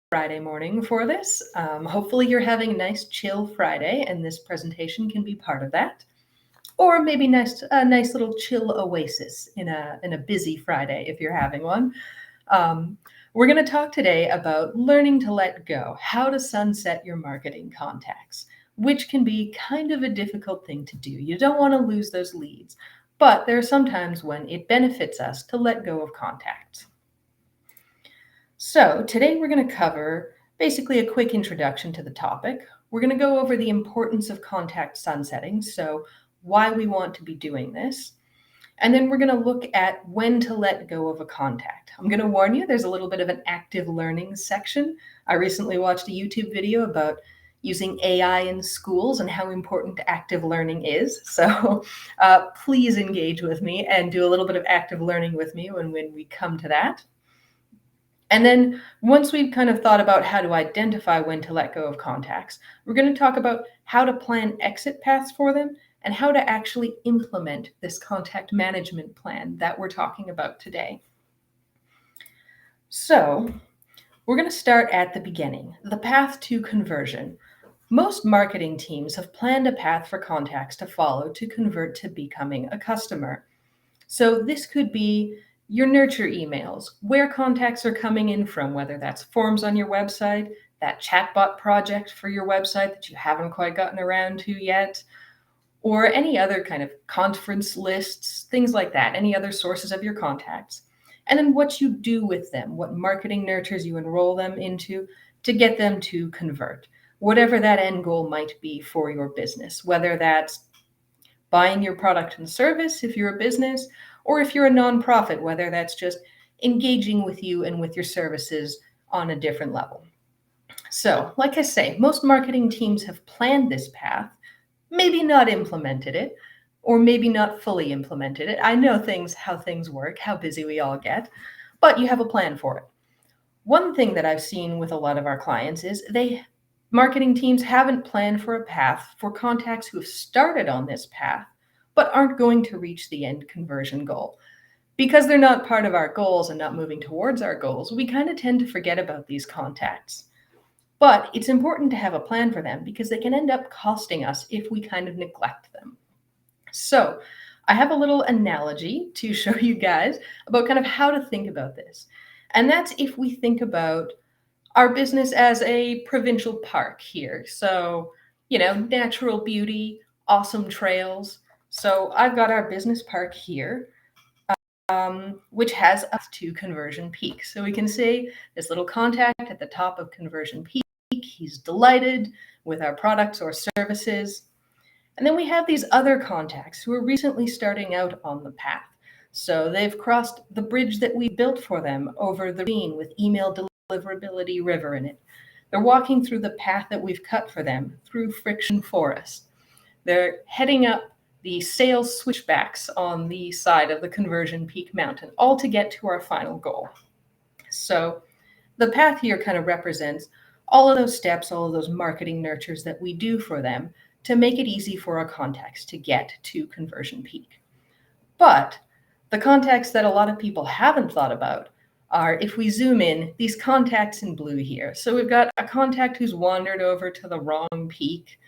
Friday morning for this. Hopefully, you're having a nice chill Friday, and this presentation can be part of that. Or maybe a nice little chill oasis in a busy Friday if you're having one. Um, we're going to talk today about learning to let go, how to sunset your marketing contacts, which can be kind of a difficult thing to do. You don't want to lose those leads, but there are some times when it benefits us to let go of contacts. So today we're going to cover basically a quick introduction to the topic. We're going to go over the importance of contact sunsetting, so why we want to be doing this. And then we're going to look at when to let go of a contact. I'm going to warn you, there's a little bit of an active learning section. I recently watched a YouTube video about using AI in schools and how important active learning is. So please engage with me and do a little bit of active learning with me when we come to that. And then once we've kind of thought about how to identify when to let go of contacts, we're going to talk about how to plan exit paths for them and how to actually implement this contact management plan that we're talking about today. So we're going to start at the beginning, the path to conversion. Most marketing teams have planned a path for contacts to follow to convert to becoming a customer. So this could be your nurture emails, where contacts are coming in from, whether that's forms on your website, that chatbot project for your website that you haven't quite gotten around to yet, or any other kind of conference lists, things like that, any other sources of your contacts. And then what you do with them, what marketing nurtures you enroll them into to get them to convert, whatever that end goal might be for your business, whether that's buying your product and service if you're a business, or if you're a nonprofit, whether that's just engaging with you and with your services on a different level. So, like I say, most marketing teams have planned this path, maybe not implemented it, or maybe not fully implemented it. I know how things work, how busy we all get, but you have a plan for it. One thing that I've seen with a lot of our clients is marketing teams haven't planned for a path for contacts who have started on this path, but aren't going to reach the end conversion goal. Because they're not part of our goals and not moving towards our goals, we kind of tend to forget about these contacts. But it's important to have a plan for them because they can end up costing us if we kind of neglect them. So I have a little analogy to show you guys about kind of how to think about this. And that's if we think about our business as a provincial park here. So, natural beauty, awesome trails. So I've got our business park here, which has up to Conversion Peak. So we can see this little contact at the top of Conversion Peak. He's delighted with our products or services. And then we have these other contacts who are recently starting out on the path. So they've crossed the bridge that we built for them over the ravine with email deliverability river in it. They're walking through the path that we've cut for them through friction forest. They're heading up the sales switchbacks on the side of the Conversion Peak Mountain, all to get to our final goal. So the path here kind of represents all of those steps, all of those marketing nurtures that we do for them to make it easy for our contacts to get to Conversion Peak. But the contacts that a lot of people haven't thought about are, if we zoom in, these contacts in blue here. So we've got a contact who's wandered over to the wrong peak,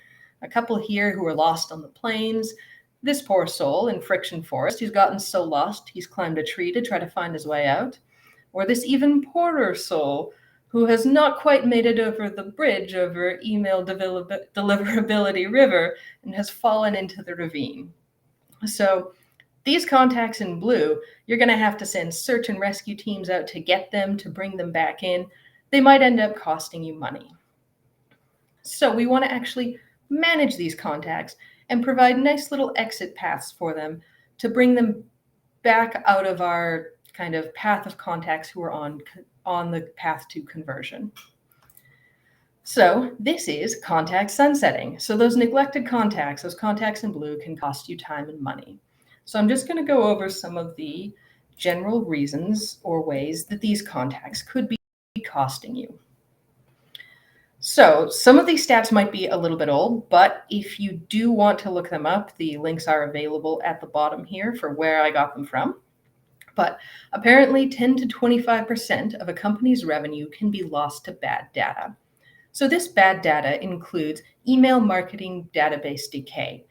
a couple here who are lost on the plains, this poor soul in friction forest who's gotten so lost he's climbed a tree to try to find his way out, or this even poorer soul who has not quite made it over the bridge over email deliverability river and has fallen into the ravine. So these contacts in blue, you're going to have to send search and rescue teams out to get them, to bring them back in. They might end up costing you money. So we want to actually manage these contacts and provide nice little exit paths for them to bring them back out of our kind of path of contacts who are on the path to conversion. So this is contact sunsetting. So those neglected contacts, those contacts in blue, can cost you time and money. So I'm just going to go over some of the general reasons or ways that these contacts could be costing you. So some of these stats might be a little bit old, but if you do want to look them up, the links are available at the bottom here for where I got them from. But apparently 10 to 25% of a company's revenue can be lost to bad data. So this bad data includes email marketing database decay.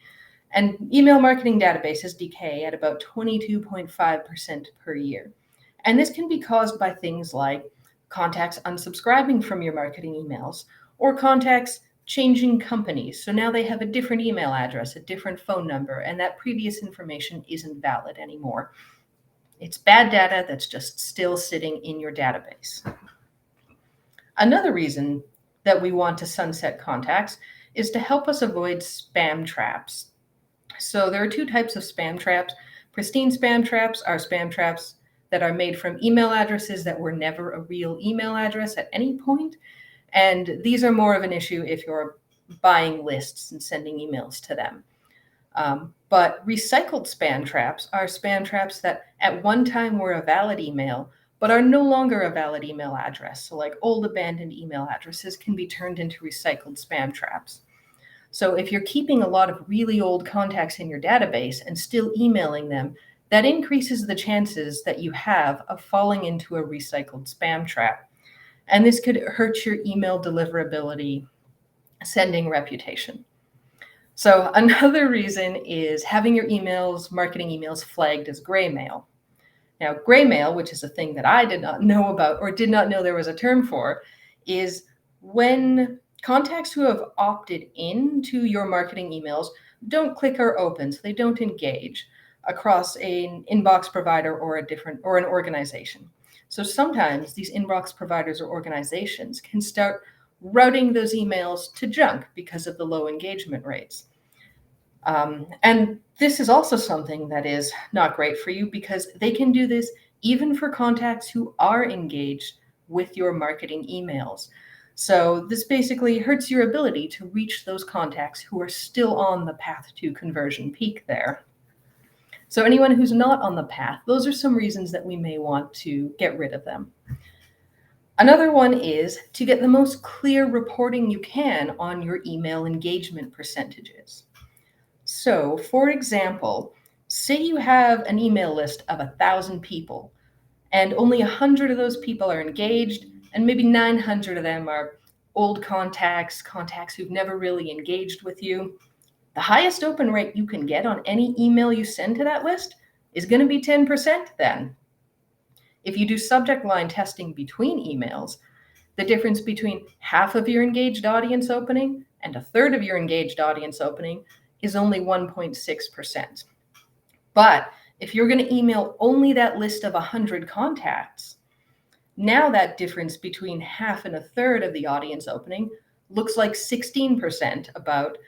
And email marketing databases decay at about 22.5% per year. And this can be caused by things like contacts unsubscribing from your marketing emails or contacts changing companies. So now they have a different email address, a different phone number, and that previous information isn't valid anymore. It's bad data that's just still sitting in your database. Another reason that we want to sunset contacts is to help us avoid spam traps. So there are two types of spam traps. Pristine spam traps are spam traps that are made from email addresses that were never a real email address at any point. And these are more of an issue if you're buying lists and sending emails to them. But recycled spam traps are spam traps that at one time were a valid email, but are no longer a valid email address. So like old abandoned email addresses can be turned into recycled spam traps. So if you're keeping a lot of really old contacts in your database and still emailing them, that increases the chances that you have of falling into a recycled spam trap. And this could hurt your email deliverability, sending reputation. So another reason is having your emails, marketing emails, flagged as gray mail. Now, gray mail, which is a thing that I did not know about or did not know there was a term for, is when contacts who have opted into your marketing emails don't click or open, so they don't engage across an inbox provider or an organization. So sometimes these inbox providers or organizations can start routing those emails to junk because of the low engagement rates. And this is also something that is not great for you because they can do this even for contacts who are engaged with your marketing emails. So this basically hurts your ability to reach those contacts who are still on the path to conversion peak there. So anyone who's not on the path, those are some reasons that we may want to get rid of them. Another one is to get the most clear reporting you can on your email engagement percentages. So, for example, say you have an email list of 1,000 people, and only 100 of those people are engaged, and maybe 900 of them are old contacts who've never really engaged with you. The highest open rate you can get on any email you send to that list is going to be 10% then. If you do subject line testing between emails, the difference between half of your engaged audience opening and a third of your engaged audience opening is only 1.6%. But if you're going to email only that list of 100 contacts, now that difference between half and a third of the audience opening looks like 16% about,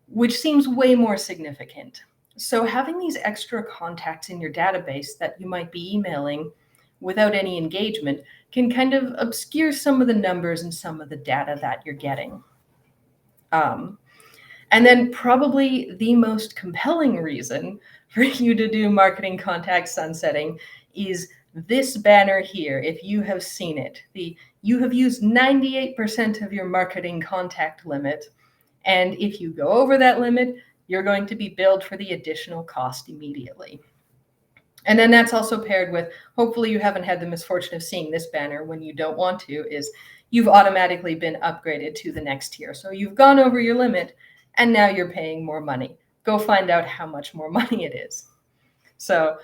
which seems way more significant. So having these extra contacts in your database that you might be emailing without any engagement can kind of obscure some of the numbers and some of the data that you're getting. And then probably the most compelling reason for you to do marketing contact sunsetting is this banner here. If you have seen it, you have used 98% of your marketing contact limit. And if you go over that limit, you're going to be billed for the additional cost immediately. And then that's also paired with, hopefully you haven't had the misfortune of seeing this banner when you don't want to, is you've automatically been upgraded to the next tier. So you've gone over your limit and now you're paying more money. Go find out how much more money it is. So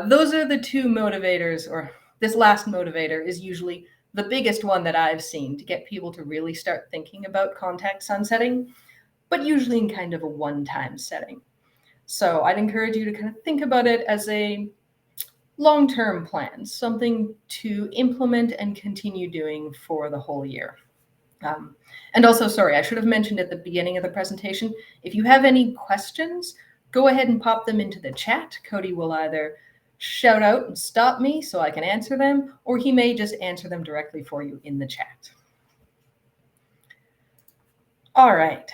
those are the two motivators, or this last motivator is usually the biggest one that I've seen to get people to really start thinking about contact sunsetting, but usually in kind of a one-time setting. So I'd encourage you to kind of think about it as a long-term plan, something to implement and continue doing for the whole year. And also, sorry, I should have mentioned at the beginning of the presentation, if you have any questions, go ahead and pop them into the chat. Cody will either shout out and stop me so I can answer them, or he may just answer them directly for you in the chat. All right,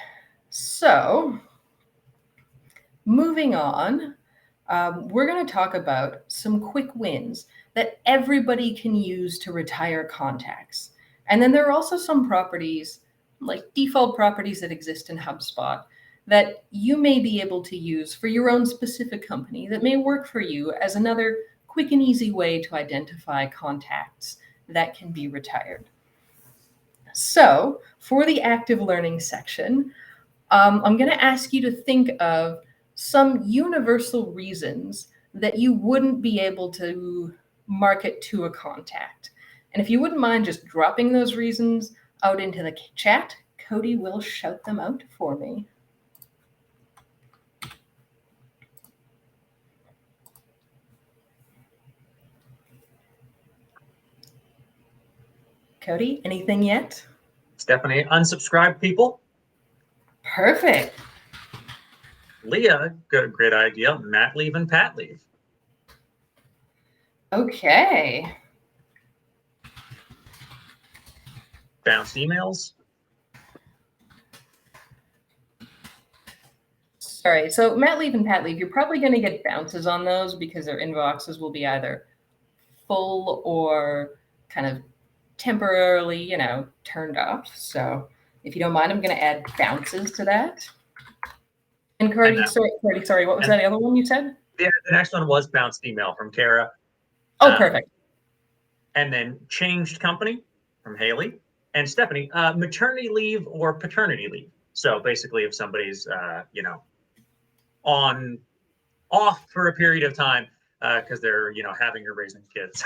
so moving on, we're going to talk about some quick wins that everybody can use to retire contacts. And then there are also some properties, like default properties that exist in HubSpot, that you may be able to use for your own specific company that may work for you as another quick and easy way to identify contacts that can be retired. So for the active learning section, I'm going to ask you to think of some universal reasons that you wouldn't be able to market to a contact. And if you wouldn't mind just dropping those reasons out into the chat, Cody will shout them out for me. Cody, anything yet? Stephanie, unsubscribe people. Perfect. Leah, good, great idea. Mat leave and Pat leave. Okay. Bounced emails. Sorry, so Mat leave and Pat leave, you're probably going to get bounces on those because their inboxes will be either full or kind of temporarily, turned off. So if you don't mind, I'm going to add bounces to that. And Cody, sorry, what was that other one you said? Yeah, the next one was bounced email from Kara. Oh, perfect. And then changed company from Haley. And Stephanie, maternity leave or paternity leave. So basically, if somebody's, off for a period of time because they're, having or raising kids.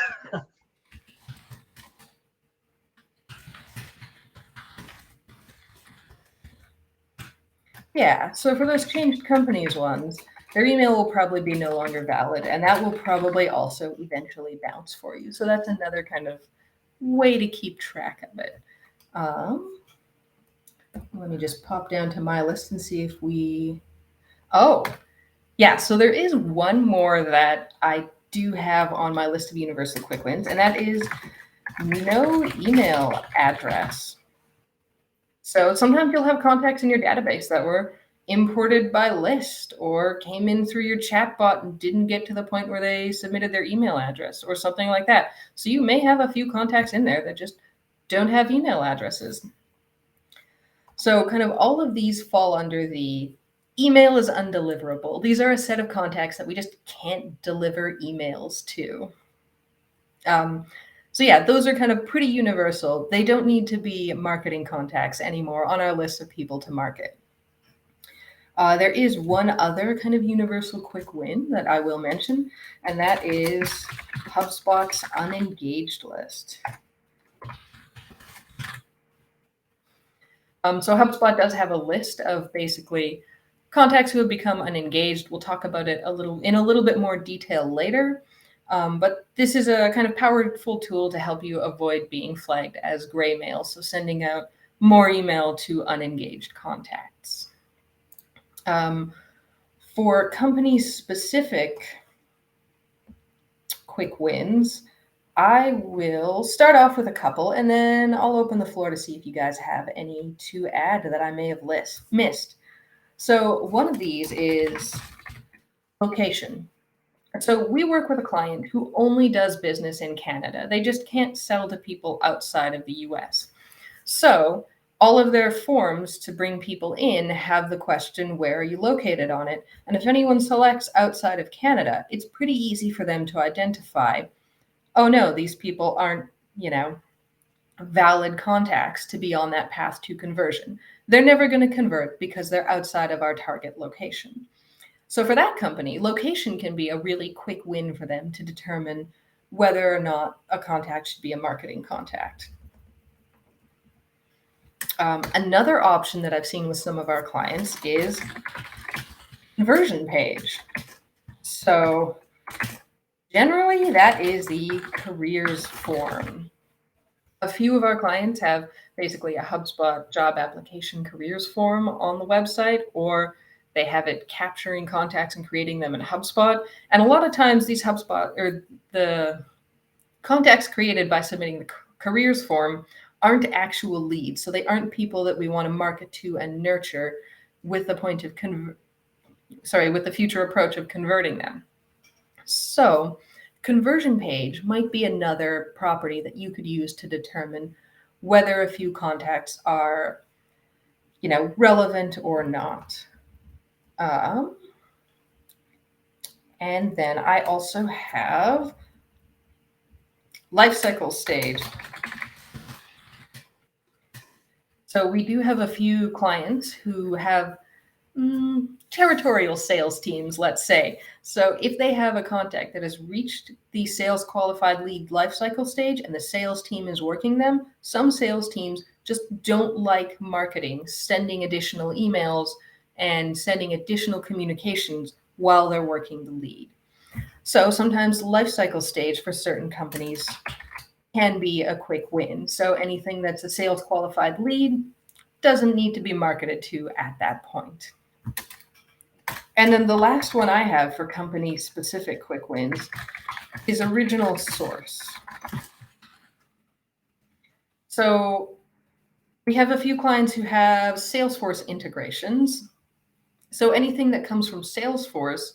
Yeah, so for those changed companies ones, their email will probably be no longer valid, and that will probably also eventually bounce for you. So that's another kind of way to keep track of it. Let me just pop down to my list and see if we... Oh, yeah, so there is one more that I do have on my list of universal quick wins, and that is no email address. So sometimes you'll have contacts in your database that were imported by list or came in through your chatbot and didn't get to the point where they submitted their email address or something like that. So you may have a few contacts in there that just don't have email addresses. So kind of all of these fall under the email is undeliverable. These are a set of contacts that we just can't deliver emails to. So yeah, those are kind of pretty universal. They don't need to be marketing contacts anymore on our list of people to market. There is one other kind of universal quick win that I will mention, and that is HubSpot's unengaged list. So HubSpot does have a list of basically contacts who have become unengaged. We'll talk about it in a little bit more detail later. But this is a kind of powerful tool to help you avoid being flagged as gray mail, so sending out more email to unengaged contacts. For company-specific quick wins, I will start off with a couple, and then I'll open the floor to see if you guys have any to add that I may have missed. So one of these is location. So we work with a client who only does business in Canada. They just can't sell to people outside of the US. So all of their forms to bring people in have the question, where are you located on it? And if anyone selects outside of Canada, it's pretty easy for them to identify, oh no, these people aren't, valid contacts to be on that path to conversion. They're never going to convert because they're outside of our target location. So for that company, location can be a really quick win for them to determine whether or not a contact should be a marketing contact. Another option that I've seen with some of our clients is conversion page. So generally, that is the careers form. A few of our clients have basically a HubSpot job application careers form on the website, or they have it capturing contacts and creating them in HubSpot. And a lot of times these HubSpot or the contacts created by submitting the careers form aren't actual leads. So they aren't people that we want to market to and nurture with the point of with the future approach of converting them. So conversion page might be another property that you could use to determine whether a few contacts are, relevant or not. And then I also have life cycle stage. So we do have a few clients who have territorial sales teams, let's say. So if they have a contact that has reached the sales qualified lead lifecycle stage and the sales team is working them, some sales teams just don't like marketing, sending additional emails and sending additional communications while they're working the lead. So sometimes the lifecycle stage for certain companies can be a quick win. So anything that's a sales qualified lead doesn't need to be marketed to at that point. And then the last one I have for company specific quick wins is original source. So we have a few clients who have Salesforce integrations. So anything that comes from Salesforce,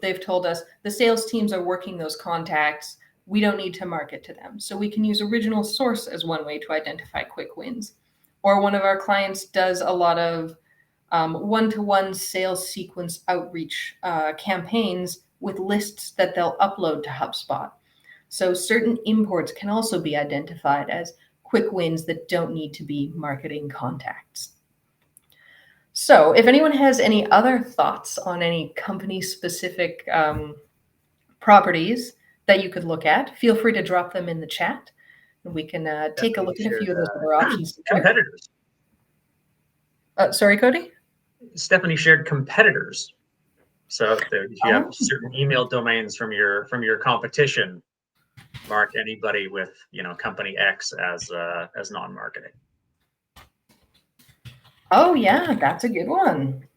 they've told us the sales teams are working those contacts. We don't need to market to them. So we can use original source as one way to identify quick wins. Or one of our clients does a lot of one-to-one sales sequence outreach campaigns with lists that they'll upload to HubSpot. So certain imports can also be identified as quick wins that don't need to be marketing contacts. So if anyone has any other thoughts on any company-specific properties that you could look at, feel free to drop them in the chat. And we can take a look at a few of those other options. Competitors. Sorry, Cody? Stephanie shared competitors. So if you have certain email domains from your competition, mark anybody with company X as non-marketing. Oh yeah, that's a good one.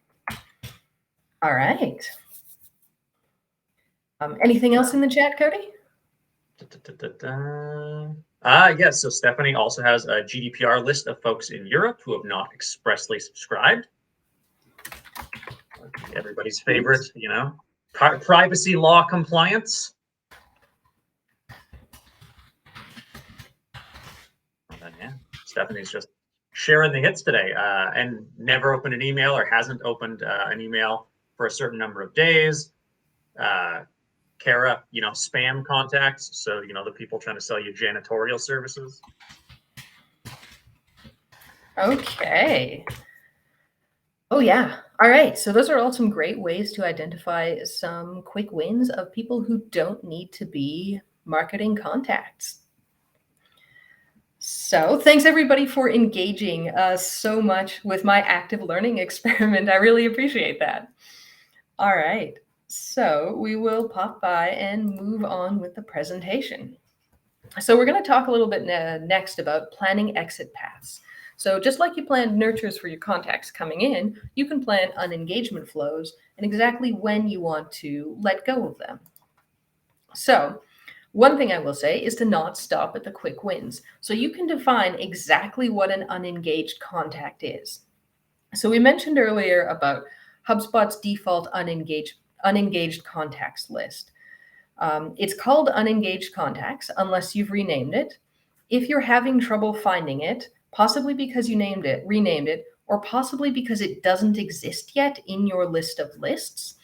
All right. Anything else in the chat, Cody? Yes. So Stephanie also has a GDPR list of folks in Europe who have not expressly subscribed. Everybody's favorite, privacy law compliance. And then, yeah, Stephanie's just sharing the hits today, and never opened an email or hasn't opened an email for a certain number of days. Kara, spam contacts. So, the people trying to sell you janitorial services. Okay. Oh, yeah. All right. So those are all some great ways to identify some quick wins of people who don't need to be marketing contacts. So thanks everybody for engaging so much with my active learning experiment. I really appreciate that. All right. So we will pop by and move on with the presentation. So we're going to talk a little bit next about planning exit paths. So just like you planned nurtures for your contacts coming in, you can plan unengagement flows and exactly when you want to let go of them. So one thing I will say is to not stop at the quick wins. So you can define exactly what an unengaged contact is. So we mentioned earlier about HubSpot's default unengaged contacts list. It's called unengaged contacts unless you've renamed it. If you're having trouble finding it, possibly because you renamed it, or possibly because it doesn't exist yet in your list of lists,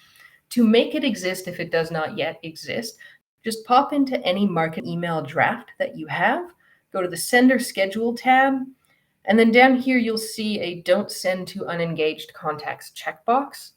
to make it exist if it does not yet exist, just pop into any market email draft that you have, go to the Sender Schedule tab, and then down here you'll see a Don't Send to Unengaged Contacts checkbox.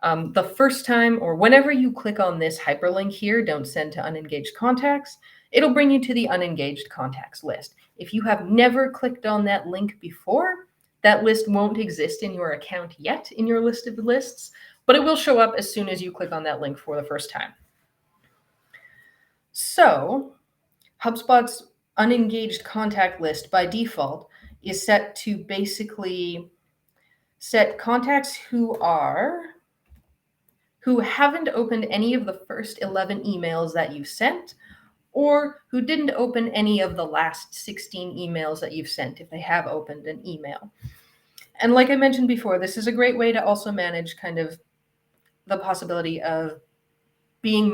The first time or whenever you click on this hyperlink here, Don't Send to Unengaged Contacts, it'll bring you to the unengaged contacts list. If you have never clicked on that link before, that list won't exist in your account yet in your list of lists, but it will show up as soon as you click on that link for the first time. So HubSpot's unengaged contact list by default is set to basically set contacts who haven't opened any of the first 11 emails that you sent, or who didn't open any of the last 16 emails that you've sent if they have opened an email. And like I mentioned before, this is a great way to also manage kind of the possibility of being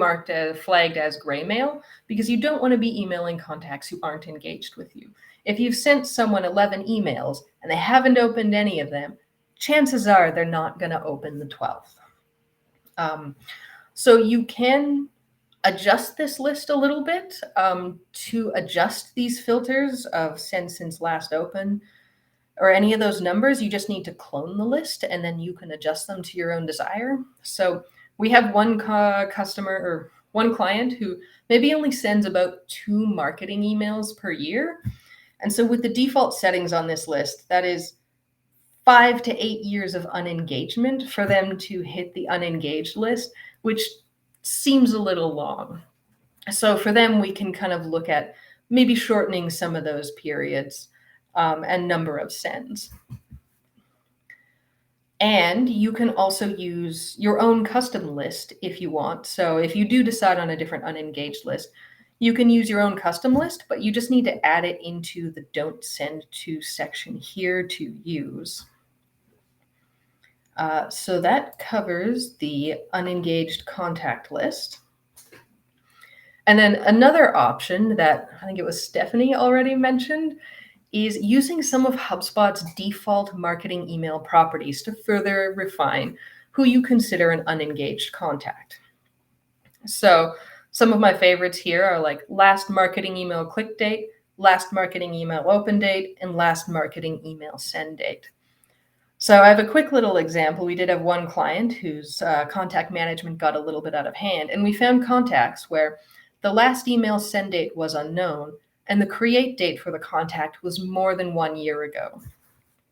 flagged as gray mail, because you don't want to be emailing contacts who aren't engaged with you. If you've sent someone 11 emails and they haven't opened any of them, chances are they're not going to open the 12th. So you can adjust this list a little bit to adjust these filters of send since last open or any of those numbers. You just need to clone the list and then you can adjust them to your own desire. So we have one customer or one client who maybe only sends about 2 marketing emails per year. And so with the default settings on this list, that is 5 to 8 years of unengagement for them to hit the unengaged list, which seems a little long. So for them, we can kind of look at maybe shortening some of those periods and number of sends. And you can also use your own custom list if you want. So if you do decide on a different unengaged list, you can use your own custom list, but you just need to add it into the Don't Send To section here to use. So that covers the unengaged contact list. And then another option that I think it was Stephanie already mentioned is using some of HubSpot's default marketing email properties to further refine who you consider an unengaged contact. So some of my favorites here are like last marketing email click date, last marketing email open date, and last marketing email send date. So I have a quick little example. We did have one client whose contact management got a little bit out of hand, and we found contacts where the last email send date was unknown, and the create date for the contact was more than 1 year ago.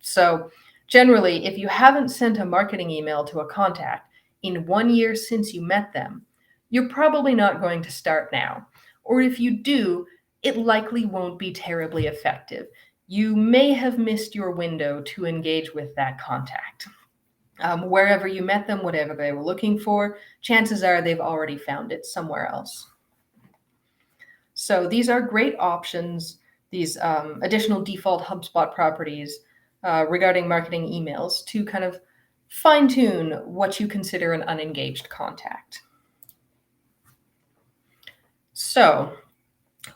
So generally, if you haven't sent a marketing email to a contact in 1 year since you met them, you're probably not going to start now. Or if you do, it likely won't be terribly effective. You may have missed your window to engage with that contact. Wherever you met them, whatever they were looking for, chances are they've already found it somewhere else. So these are great options, these additional default HubSpot properties regarding marketing emails to kind of fine-tune what you consider an unengaged contact. So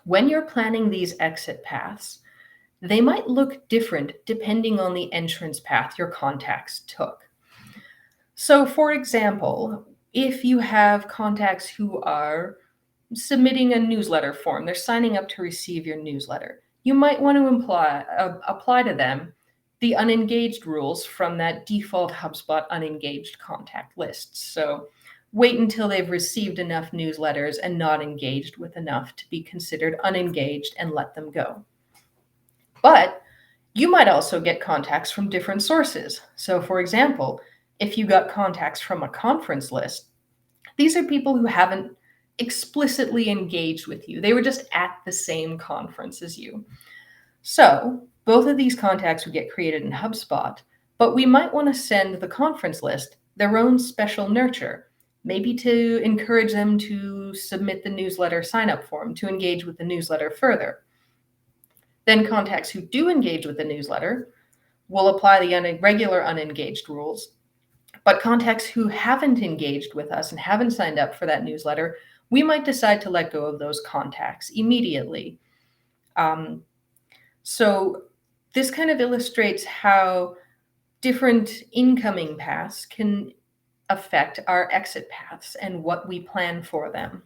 when you're planning these exit paths, they might look different depending on the entrance path your contacts took. So for example, if you have contacts who are submitting a newsletter form, they're signing up to receive your newsletter, you might want to apply to them the unengaged rules from that default HubSpot unengaged contact list. So wait until they've received enough newsletters and not engaged with enough to be considered unengaged and let them go. But you might also get contacts from different sources. So for example, if you got contacts from a conference list, these are people who haven't explicitly engaged with you. They were just at the same conference as you. So both of these contacts would get created in HubSpot, but we might want to send the conference list their own special nurture, maybe to encourage them to submit the newsletter sign-up form to engage with the newsletter further. Then contacts who do engage with the newsletter will apply the regular unengaged rules, but contacts who haven't engaged with us and haven't signed up for that newsletter, we might decide to let go of those contacts immediately. So this kind of illustrates how different incoming paths can affect our exit paths and what we plan for them.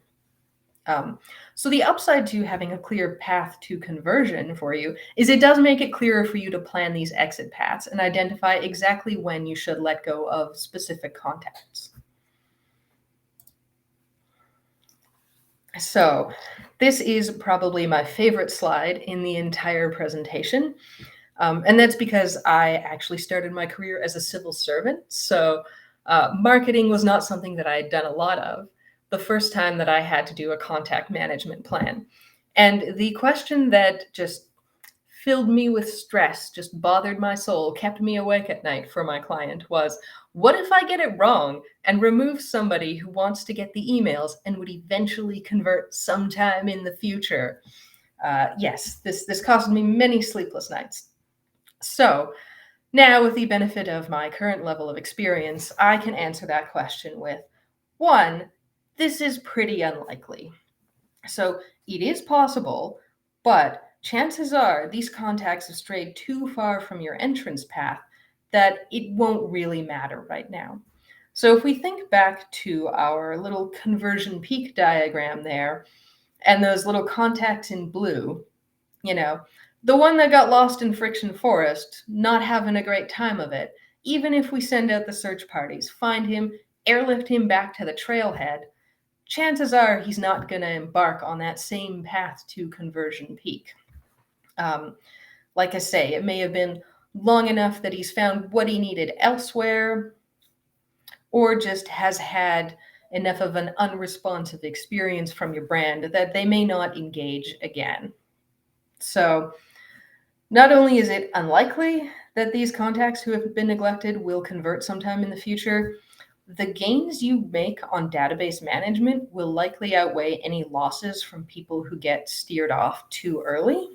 So the upside to having a clear path to conversion for you is it does make it clearer for you to plan these exit paths and identify exactly when you should let go of specific contacts. So this is probably my favorite slide in the entire presentation. And that's because I actually started my career as a civil servant. So marketing was not something that I had done a lot of the first time that I had to do a contact management plan. And the question that just filled me with stress, just bothered my soul, kept me awake at night for my client was, what if I get it wrong and remove somebody who wants to get the emails and would eventually convert sometime in the future? Yes, this cost me many sleepless nights. So now, with the benefit of my current level of experience, I can answer that question with, one, this is pretty unlikely. So it is possible, but chances are these contacts have strayed too far from your entrance path that it won't really matter right now. So if we think back to our little conversion peak diagram there, and those little contacts in blue, the one that got lost in Friction Forest, not having a great time of it, even if we send out the search parties, find him, airlift him back to the trailhead, chances are he's not going to embark on that same path to conversion peak. Like I say, it may have been long enough that he's found what he needed elsewhere, or just has had enough of an unresponsive experience from your brand that they may not engage again. So not only is it unlikely that these contacts who have been neglected will convert sometime in the future, the gains you make on database management will likely outweigh any losses from people who get steered off too early.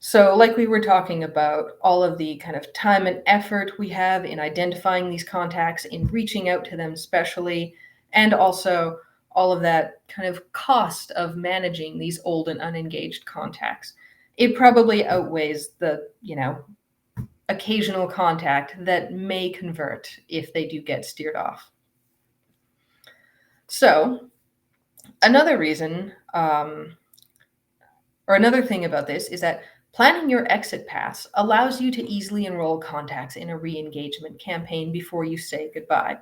So like we were talking about, all of the kind of time and effort we have in identifying these contacts, in reaching out to them specially, and also all of that kind of cost of managing these old and unengaged contacts, it probably outweighs the, occasional contact that may convert if they do get steered off. So another reason, or another thing about this is that planning your exit paths allows you to easily enroll contacts in a re-engagement campaign before you say goodbye.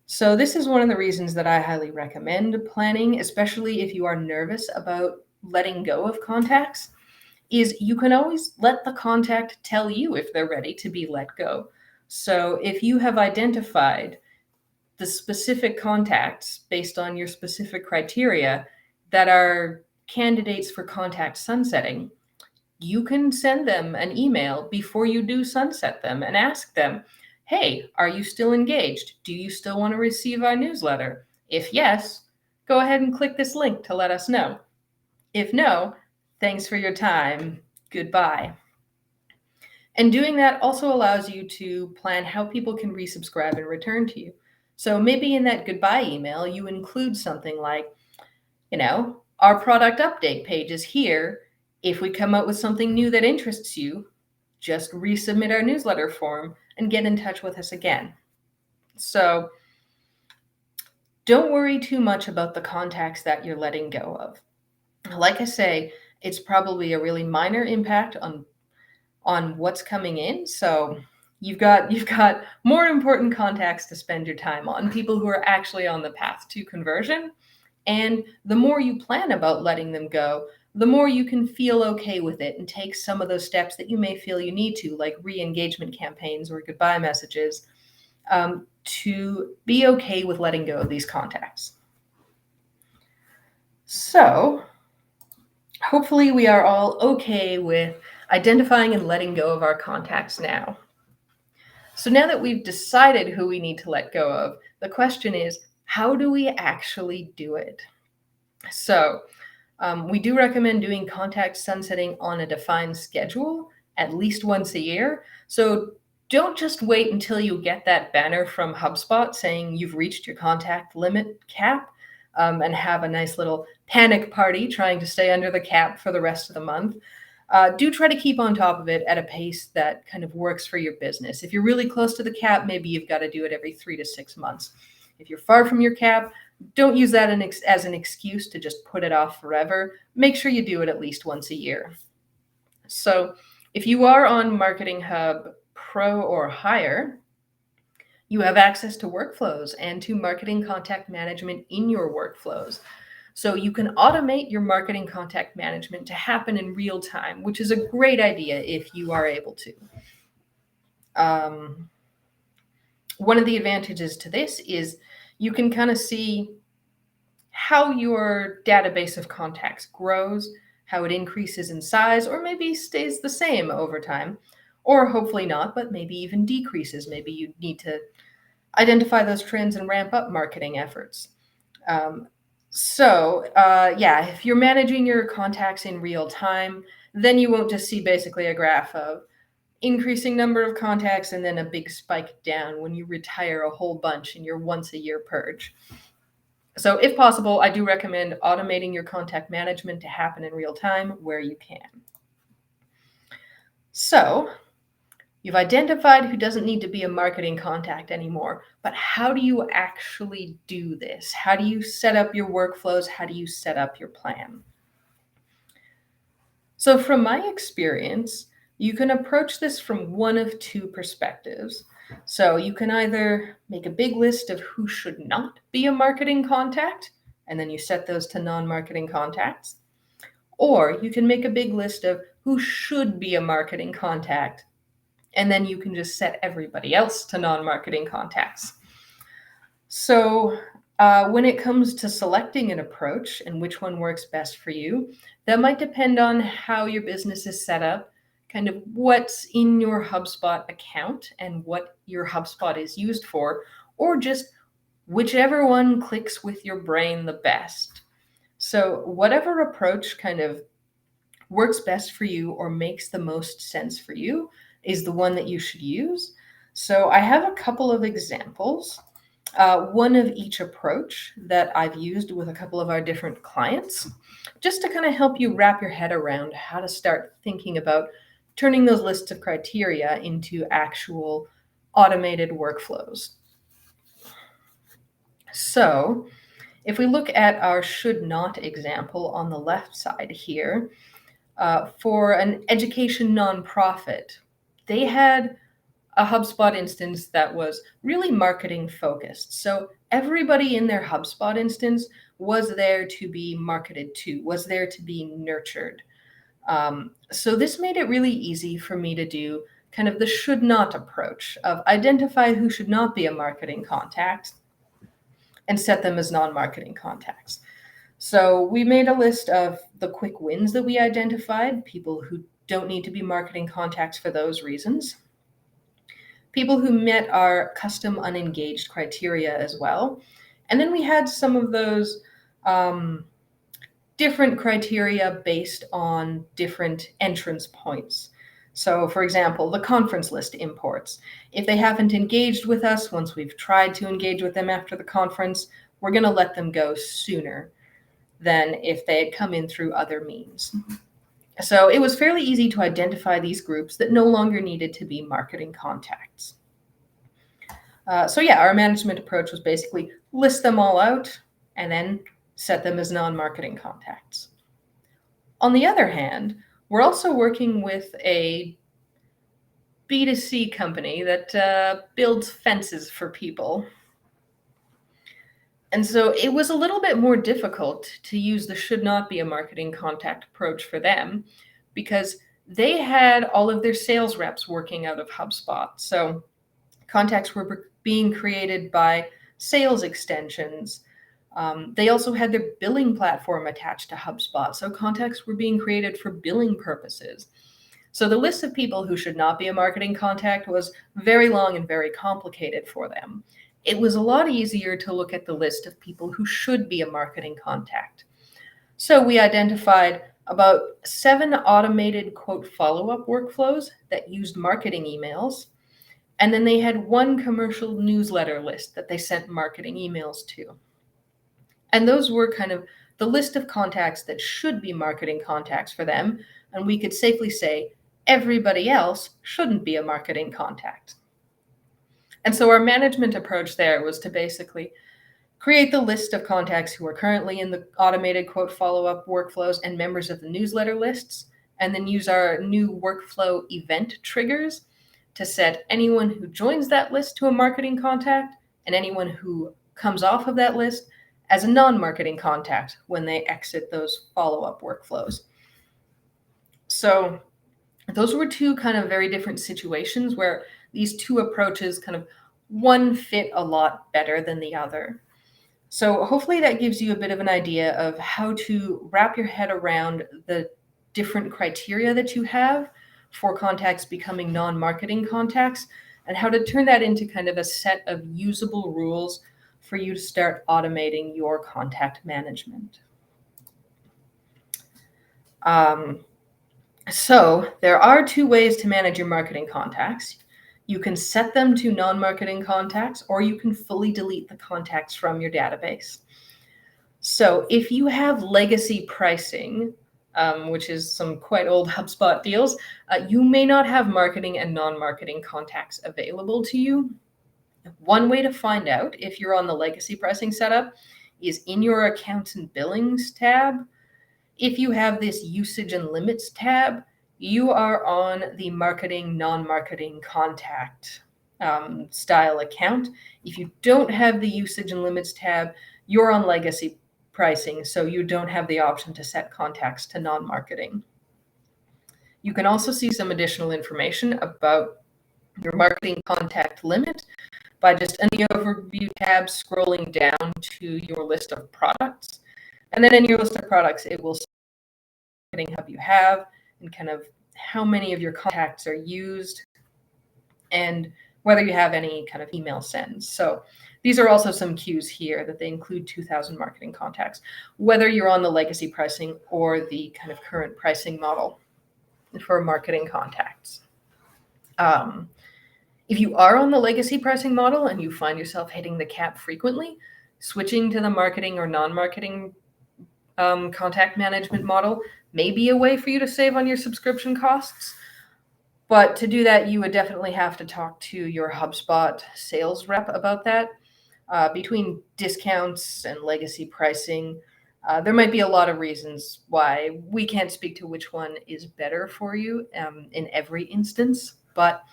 So this is one of the reasons that I highly recommend planning, especially if you are nervous about letting go of contacts, is you can always let the contact tell you if they're ready to be let go. So if you have identified the specific contacts based on your specific criteria that are candidates for contact sunsetting, you can send them an email before you do sunset them and ask them, hey, are you still engaged? Do you still want to receive our newsletter? If yes, go ahead and click this link to let us know. If no, thanks for your time. Goodbye. And doing that also allows you to plan how people can resubscribe and return to you. So maybe in that goodbye email, you include something like, our product update page is here. If we come up with something new that interests you, just resubmit our newsletter form and get in touch with us again. So don't worry too much about the contacts that you're letting go of. Like I say, it's probably a really minor impact on what's coming in. So you've got more important contacts to spend your time on, people who are actually on the path to conversion. And the more you plan about letting them go, the more you can feel okay with it and take some of those steps that you may feel you need to, like re-engagement campaigns or goodbye messages, to be okay with letting go of these contacts. So hopefully we are all okay with identifying and letting go of our contacts now. So now that we've decided who we need to let go of, the question is, how do we actually do it? So we do recommend doing contact sunsetting on a defined schedule at least once a year. So don't just wait until you get that banner from HubSpot saying you've reached your contact limit cap and have a nice little panic party trying to stay under the cap for the rest of the month. Do try to keep on top of it at a pace that kind of works for your business. If you're really close to the cap, maybe you've got to do it every 3 to 6 months. If you're far from your cap, don't use that as an excuse to just put it off forever. Make sure you do it at least once a year. So if you are on Marketing Hub Pro or higher, you have access to workflows and to marketing contact management in your workflows. So you can automate your marketing contact management to happen in real time, which is a great idea if you are able to. One of the advantages to this is you can kind of see how your database of contacts grows, how it increases in size, or maybe stays the same over time, or hopefully not, but maybe even decreases. Maybe you need to identify those trends and ramp up marketing efforts. If you're managing your contacts in real time, then you won't just see basically a graph of increasing number of contacts and then a big spike down when you retire a whole bunch in your once a year purge. So if possible, I do recommend automating your contact management to happen in real time where you can. So You've identified who doesn't need to be a marketing contact anymore, but how do you actually do this? How do you set up your workflows? How do you set up your plan? So from my experience, you can approach this from one of two perspectives. So you can either make a big list of who should not be a marketing contact, and then you set those to non-marketing contacts. Or you can make a big list of who should be a marketing contact, and then you can just set everybody else to non-marketing contacts. So when it comes to selecting an approach and which one works best for you, that might depend on how your business is set up, kind of what's in your HubSpot account and what your HubSpot is used for, or just whichever one clicks with your brain the best. So whatever approach kind of works best for you or makes the most sense for you is the one that you should use. So I have a couple of examples, one of each approach that I've used with a couple of our different clients, just to kind of help you wrap your head around how to start thinking about turning those lists of criteria into actual automated workflows. So if we look at our should not example on the left side here, for an education nonprofit, they had a HubSpot instance that was really marketing focused. So everybody in their HubSpot instance was there to be marketed to, was there to be nurtured. So this made it really easy for me to do kind of the should not approach of identify who should not be a marketing contact and set them as non-marketing contacts. So we made a list of the quick wins that we identified, people who don't need to be marketing contacts for those reasons, people who met our custom unengaged criteria as well. And then we had some of those different criteria based on different entrance points. So for example, the conference list imports. If they haven't engaged with us once we've tried to engage with them after the conference, we're going to let them go sooner than if they had come in through other means. So it was fairly easy to identify these groups that no longer needed to be marketing contacts. So yeah, our management approach was basically list them all out and then set them as non-marketing contacts. On the other hand, we're also working with a B2C company that builds fences for people. And so it was a little bit more difficult to use the should not be a marketing contact approach for them because they had all of their sales reps working out of HubSpot. So contacts were being created by sales extensions. They also had their billing platform attached to HubSpot. So contacts were being created for billing purposes. So the list of people who should not be a marketing contact was very long and very complicated for them. It was a lot easier to look at the list of people who should be a marketing contact. So we identified about 7 automated quote follow-up workflows that used marketing emails. And then they had 1 commercial newsletter list that they sent marketing emails to. And those were kind of the list of contacts that should be marketing contacts for them. And we could safely say everybody else shouldn't be a marketing contact. And so our management approach there was to basically create the list of contacts who are currently in the automated quote follow-up workflows and members of the newsletter lists, and then use our new workflow event triggers to set anyone who joins that list to a marketing contact and anyone who comes off of that list as a non-marketing contact when they exit those follow-up workflows. So those were 2 kind of very different situations where these 2 approaches kind of one fit a lot better than the other. So hopefully that gives you a bit of an idea of how to wrap your head around the different criteria that you have for contacts becoming non-marketing contacts and how to turn that into kind of a set of usable rules for you to start automating your contact management. So there are 2 ways to manage your marketing contacts. You can set them to non-marketing contacts, or you can fully delete the contacts from your database. So if you have legacy pricing which is some quite old HubSpot deals, you may not have marketing and non-marketing contacts available to you. One way to find out if you're on the legacy pricing setup is in your accounts and billings tab. If you have this usage and limits tab, you are on the marketing, non-marketing contact style account. If you don't have the usage and limits tab, you're on legacy pricing, so you don't have the option to set contacts to non-marketing. You can also see some additional information about your marketing contact limit by just in the overview tab scrolling down to your list of products. And then in your list of products, it will say what marketing hub you have and kind of how many of your contacts are used and whether you have any kind of email sends. So these are also some cues here that they include 2,000 marketing contacts, whether you're on the legacy pricing or the kind of current pricing model for marketing contacts. If you are on the legacy pricing model and you find yourself hitting the cap frequently, switching to the marketing or non-marketing contact management model may be a way for you to save on your subscription costs. But to do that, you would definitely have to talk to your HubSpot sales rep about that. Between discounts and legacy pricing, there might be a lot of reasons why we can't speak to which one is better for you in every instance, but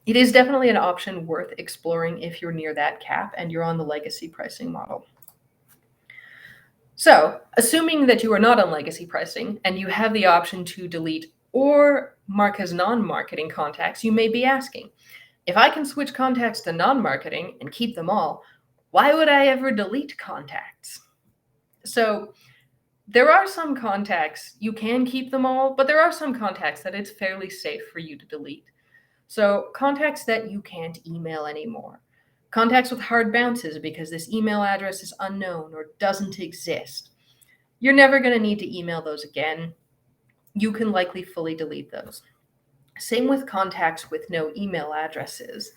it is definitely an option worth exploring if you're near that cap and you're on the legacy pricing model. So, assuming that you are not on legacy pricing and you have the option to delete or mark as non-marketing contacts, you may be asking, if I can switch contacts to non-marketing and keep them all, why would I ever delete contacts? So there are some contacts, you can keep them all, but there are some contacts that it's fairly safe for you to delete. So contacts that you can't email anymore. Contacts with hard bounces because this email address is unknown or doesn't exist. You're never going to need to email those again. You can likely fully delete those. Same with contacts with no email addresses.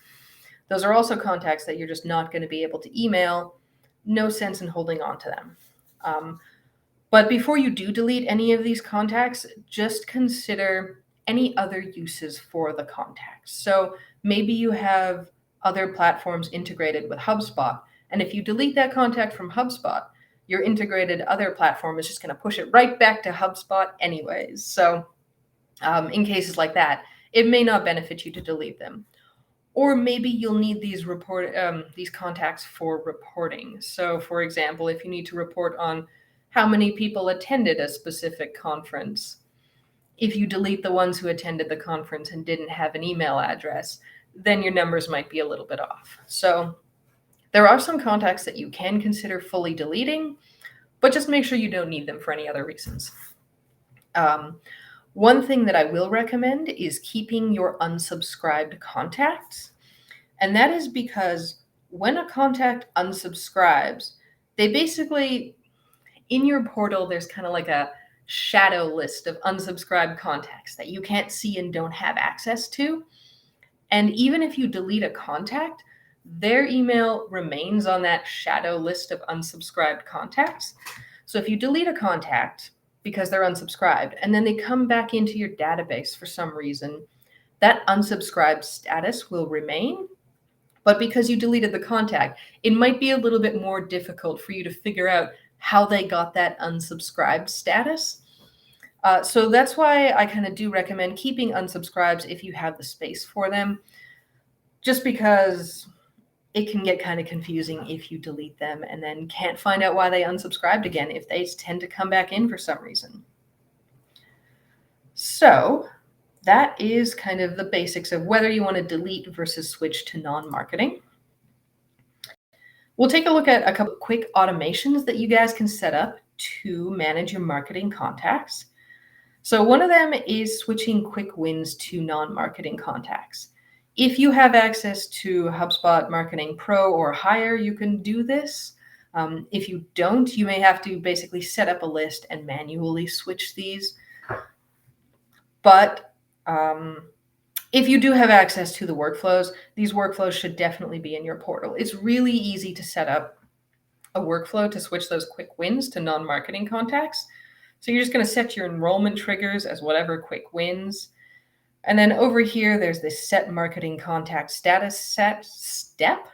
Those are also contacts that you're just not going to be able to email. No sense in holding on to them. But before you do delete any of these contacts, just consider any other uses for the contacts. So maybe you have other platforms integrated with HubSpot, and if you delete that contact from HubSpot, your integrated other platform is just going to push it right back to HubSpot anyways. So in cases like that, it may not benefit you to delete them. Or maybe you'll need these contacts for reporting. So for example, if you need to report on how many people attended a specific conference, if you delete the ones who attended the conference and didn't have an email address, then your numbers might be a little bit off. So there are some contacts that you can consider fully deleting, but just make sure you don't need them for any other reasons. One thing that I will recommend is keeping your unsubscribed contacts. And that is because when a contact unsubscribes, they basically, in your portal, there's kind of like a shadow list of unsubscribed contacts that you can't see and don't have access to. And even if you delete a contact, their email remains on that shadow list of unsubscribed contacts. So if you delete a contact because they're unsubscribed and then they come back into your database for some reason, that unsubscribed status will remain. But because you deleted the contact, it might be a little bit more difficult for you to figure out how they got that unsubscribed status. So that's why I kind of do recommend keeping unsubscribes if you have the space for them, just because it can get kind of confusing if you delete them and then can't find out why they unsubscribed again if they tend to come back in for some reason. So that is kind of the basics of whether you want to delete versus switch to non-marketing. We'll take a look at a couple quick automations that you guys can set up to manage your marketing contacts. So one of them is switching quick wins to non-marketing contacts. If you have access to HubSpot Marketing Pro or higher, you can do this. If you don't, you may have to basically set up a list and manually switch these. But if you do have access to the workflows, these workflows should definitely be in your portal. It's really easy to set up a workflow to switch those quick wins to non-marketing contacts. So you're just going to set your enrollment triggers as whatever quick wins. And then over here, there's this set marketing contact status set step.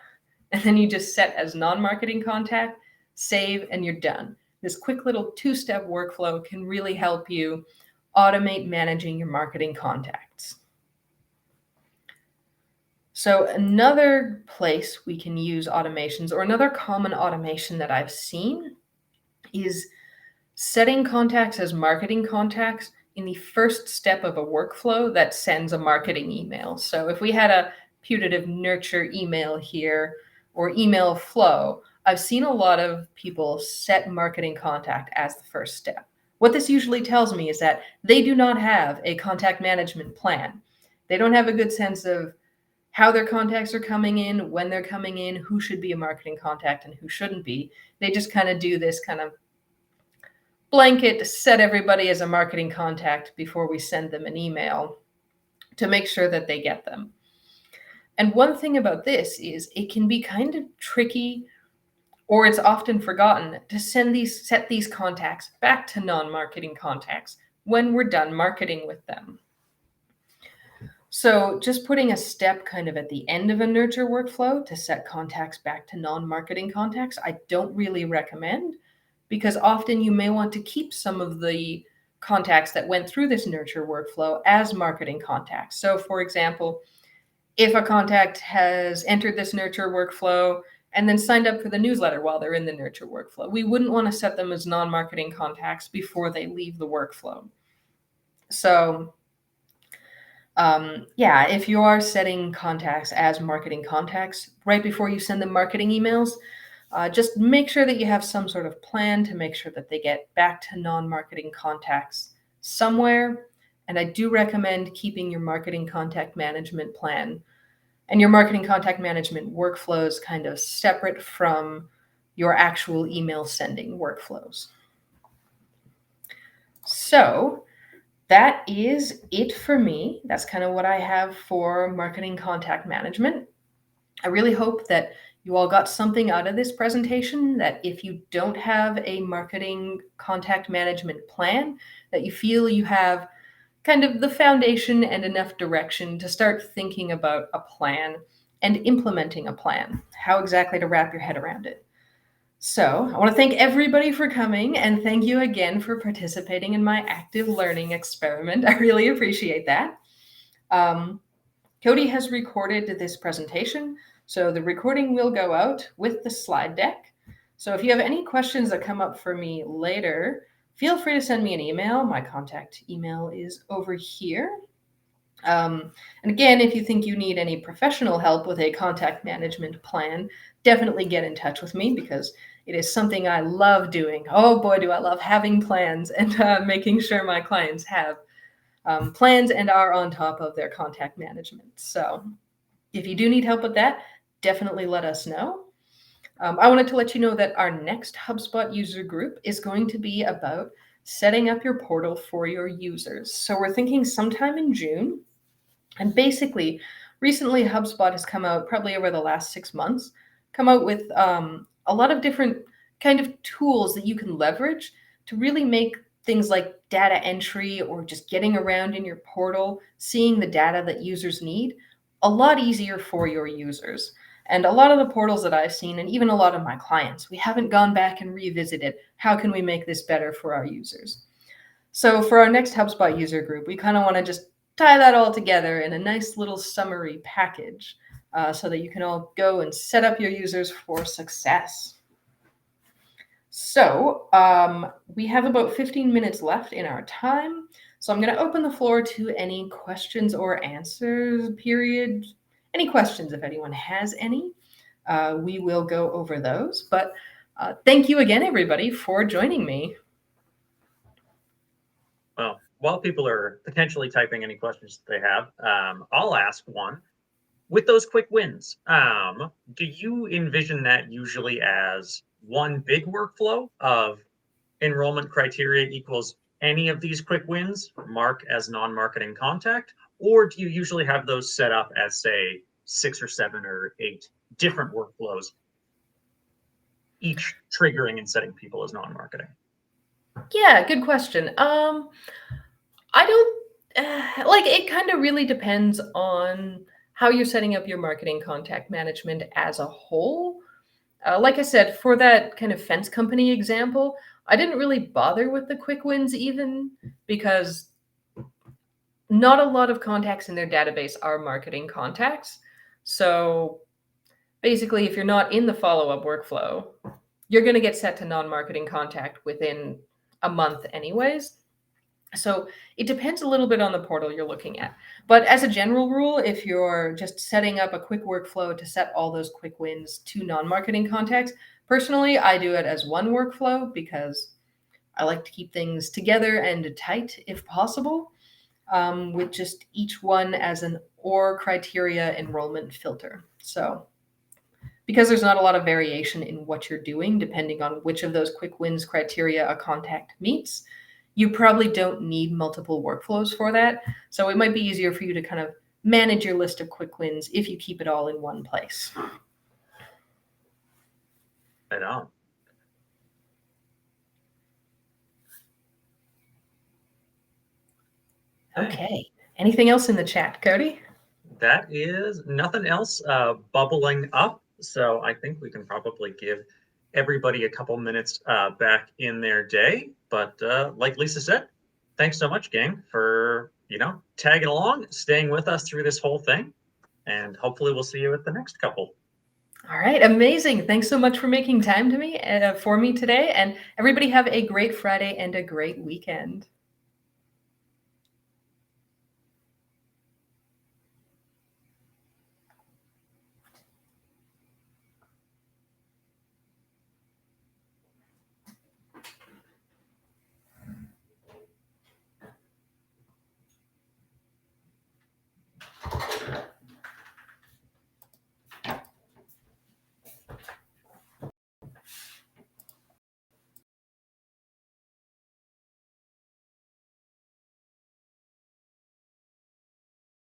And then you just set as non-marketing contact, save, and you're done. This quick little two-step workflow can really help you automate managing your marketing contacts. So another place we can use automations, or another common automation that I've seen, is setting contacts as marketing contacts in the first step of a workflow that sends a marketing email. So if we had a putative nurture email here or email flow, I've seen a lot of people set marketing contact as the first step. What this usually tells me is that they do not have a contact management plan. They don't have a good sense of how their contacts are coming in, when they're coming in, who should be a marketing contact and who shouldn't be. They just kind of do this kind of blanket set everybody as a marketing contact before we send them an email to make sure that they get them. And one thing about this is it can be kind of tricky, or it's often forgotten, to set these contacts back to non-marketing contacts when we're done marketing with them. So just putting a step kind of at the end of a nurture workflow to set contacts back to non-marketing contacts, I don't really recommend, because often you may want to keep some of the contacts that went through this nurture workflow as marketing contacts. So for example, if a contact has entered this nurture workflow and then signed up for the newsletter while they're in the nurture workflow, we wouldn't want to set them as non-marketing contacts before they leave the workflow. So yeah, if you are setting contacts as marketing contacts right before you send them marketing emails, just make sure that you have some sort of plan to make sure that they get back to non-marketing contacts somewhere. And I do recommend keeping your marketing contact management plan and your marketing contact management workflows kind of separate from your actual email sending workflows. So that is it for me. That's kind of what I have for marketing contact management. I really hope that you all got something out of this presentation, that if you don't have a marketing contact management plan, that you feel you have kind of the foundation and enough direction to start thinking about a plan and implementing a plan, how exactly to wrap your head around it. So I want to thank everybody for coming, and thank you again for participating in my active learning experiment. I really appreciate that. Cody has recorded this presentation, so the recording will go out with the slide deck. So if you have any questions that come up for me later, feel free to send me an email. My contact email is over here. And again, if you think you need any professional help with a contact management plan, definitely get in touch with me, because it is something I love doing. Oh boy, do I love having plans and making sure my clients have plans and are on top of their contact management. So if you do need help with that, definitely let us know. I wanted to let you know that our next HubSpot user group is going to be about setting up your portal for your users. So we're thinking sometime in June. And basically, recently HubSpot has come out, probably over the last 6 months, come out with a lot of different kind of tools that you can leverage to really make things like data entry or just getting around in your portal, seeing the data that users need, a lot easier for your users. And a lot of the portals that I've seen, and even a lot of my clients, we haven't gone back and revisited, how can we make this better for our users? So for our next HubSpot user group, we kind of want to just tie that all together in a nice little summary package so that you can all go and set up your users for success. So we have about 15 minutes left in our time. So I'm going to open the floor to any questions or answers period. Any questions, if anyone has any, we will go over those. But thank you again, everybody, for joining me. Well, while people are potentially typing any questions they have, I'll ask one. With those quick wins, do you envision that usually as one big workflow of enrollment criteria equals any of these quick wins, mark as non-marketing contact? Or do you usually have those set up as, say, 6 or 7 or 8 different workflows, each triggering and setting people as non-marketing? Yeah, good question. I don't like it kind of really depends on how you're setting up your marketing contact management as a whole. Like I said, for that kind of fence company example, I didn't really bother with the quick wins even because not a lot of contacts in their database are marketing contacts. So basically, if you're not in the follow up workflow, you're going to get set to non marketing contact within a month, anyways. So it depends a little bit on the portal you're looking at. But as a general rule, if you're just setting up a quick workflow to set all those quick wins to non-marketing contacts, personally, I do it as one workflow because I like to keep things together and tight if possible, with just each one as an or criteria enrollment filter. So because there's not a lot of variation in what you're doing, depending on which of those quick wins criteria a contact meets, you probably don't need multiple workflows for that. So it might be easier for you to kind of manage your list of quick wins if you keep it all in one place. Right on. Okay. Anything else in the chat, Cody? That is nothing else bubbling up. So I think we can probably give everybody a couple minutes back in their day. But like Lisa said, thanks so much, gang, for tagging along, staying with us through this whole thing, and hopefully we'll see you at the next couple. All right, amazing. Thanks so much for making time for me today, and everybody have a great Friday and a great weekend.